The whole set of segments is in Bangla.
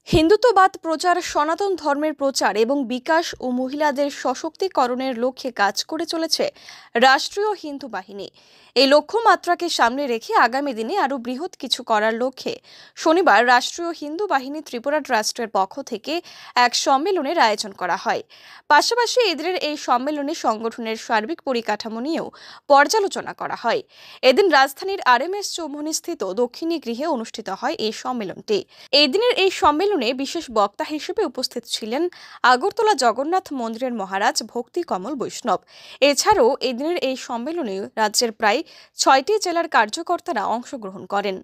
হিন্দুত্ববাদ প্রচার, সনাতন ধর্মের প্রচার এবং বিকাশ ও মহিলাদের সশক্তিকরণের লক্ষ্যে কাজ করে চলেছে রাষ্ট্রীয় হিন্দু বাহিনী। এই লক্ষ্যমাত্রাকে সামনে রেখে আগামী দিনে আরও বৃহৎ কিছু করার লক্ষ্যে শনিবার রাষ্ট্রীয় হিন্দু বাহিনী ত্রিপুরা ট্রাস্টের পক্ষ থেকে এক সম্মেলনের আয়োজন করা হয়। পাশাপাশি এদিনের এই সম্মেলনে সংগঠনের সার্বিক পরিকাঠামো নিয়েও পর্যালোচনা করা হয়। এদিন রাজধানীর RMS চৌমুহনীস্থিত দক্ষিণী গৃহে অনুষ্ঠিত হয় এই সম্মেলনটি। এই দিনের এই সম্মেলনে বিশেষ বক্তা হিসেবে উপস্থিত ছিলেন আগরতলা জগন্নাথ মন্দিরের মহারাজ ভক্তি কমল বৈষ্ণব। এছাড়াও এদিনের এই সম্মেলনে রাজ্যের প্রায় ৬টি জেলার কার্যকর্তারা অংশগ্রহণ করেন।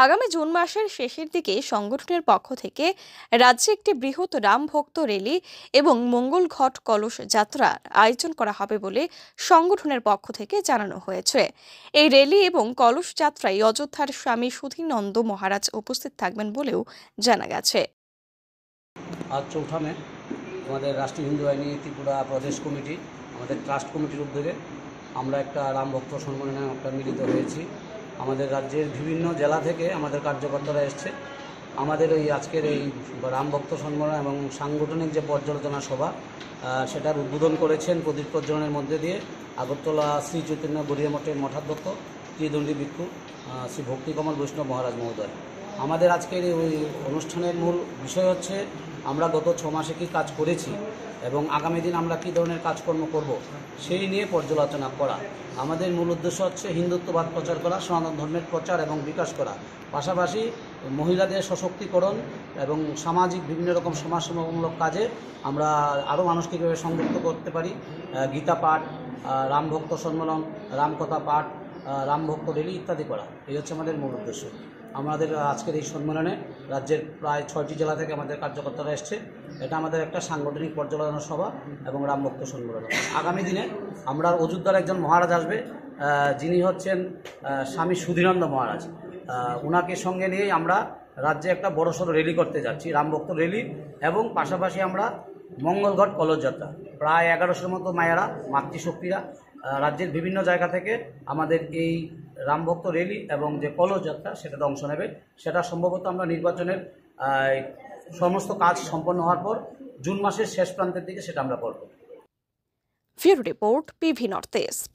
আগামী জুন মাসের শেষের দিকে সংগঠনের পক্ষ থেকে রাজ্যে একটি বৃহৎ রাম ভক্ত র্যালি এবং মঙ্গল ঘট কলস যাত্রার আয়োজন করা হবে বলে সংগঠনের পক্ষ থেকে জানানো হয়েছে। এই র্যালি এবং কলস যাত্রায় অযোধ্যার স্বামী সুধীনন্দ মহারাজ উপস্থিত থাকবেন বলেও জানা গেছে। আজ ৪ঠা মে আমাদের রাষ্ট্রীয় হিন্দু বাহিনী ত্রিপুরা প্রদেশ কমিটি, আমাদের ট্রাস্ট কমিটির উদ্যোগে আমরা একটা রাম ভক্ত সম্মেলনে একটা মিলিত হয়েছি। আমাদের রাজ্যের বিভিন্ন জেলা থেকে আমাদের কার্যকর্তারা এসছে। আমাদের এই আজকের এই রাম ভক্ত সম্মেলন এবং সাংগঠনিক যে পর্যালোচনা সভা সেটার উদ্বোধন করেছেন প্রদীপ প্রজ্বলনের মধ্যে দিয়ে আগরতলা শ্রী চৈতন্য গড়িয়া মঠের মঠাধ্যক্ষ ত্রিদণ্ডী ভিক্ষু শ্রী ভক্তি কমল বৈষ্ণব মহারাজ মহোদয়। আমাদের আজকের এই অনুষ্ঠানের মূল বিষয় হচ্ছে আমরা গত ৬ মাসে কী কাজ করেছি এবং আগামী দিন আমরা কী ধরনের কাজকর্ম করব সেই নিয়ে পর্যালোচনা করা। আমাদের মূল উদ্দেশ্য হচ্ছে হিন্দুত্ববাদ প্রচার করা, সনাতন ধর্মের প্রচার এবং বিকাশ করা, পাশাপাশি মহিলাদের সশক্তিকরণ এবং সামাজিক বিভিন্ন রকম সমাজসেবামূলক কাজে আমরা আরও মানুষকে কীভাবে সংযুক্ত করতে পারি। গীতা পাঠ, রামভক্ত সম্মেলন, রামকথা পাঠ, রামভক্ত র্যালি ইত্যাদি করা, এই হচ্ছে আমাদের মূল উদ্দেশ্য। আমাদের আজকের এই সম্মেলনে রাজ্যের প্রায় ৬টি জেলা থেকে আমাদের কার্যকর্তারা এসছে। এটা আমাদের একটা সাংগঠনিক পর্যালোচনা সভা এবং রামভক্ত সম্মেলন। আগামী দিনে আমরা অযোধ্যার একজন মহারাজ আসবে, যিনি হচ্ছেন স্বামী সুধীনন্দ মহারাজ। ওনাকে সঙ্গে নিয়েই আমরা রাজ্যে একটা বড়সড় র্যালি করতে যাচ্ছি, রামভক্ত র্যালি, এবং পাশাপাশি আমরা মঙ্গলঘট কলস যাত্রা। প্রায় ১১০০ মতো মায়েরা, মাতৃশক্তিরা রাজ্যের বিভিন্ন জায়গা থেকে আমাদের এই রামভক্ত র্যালি এবং যে কলস যাত্রা সেটাতে অংশ নেবে। সেটা সম্ভবত আমরা নির্বাচনের সমস্ত কাজ সম্পন্ন হওয়ার পর জুন মাসের শেষ প্রান্তের দিকে সেটা আমরা করব। Bureau report, PV north east.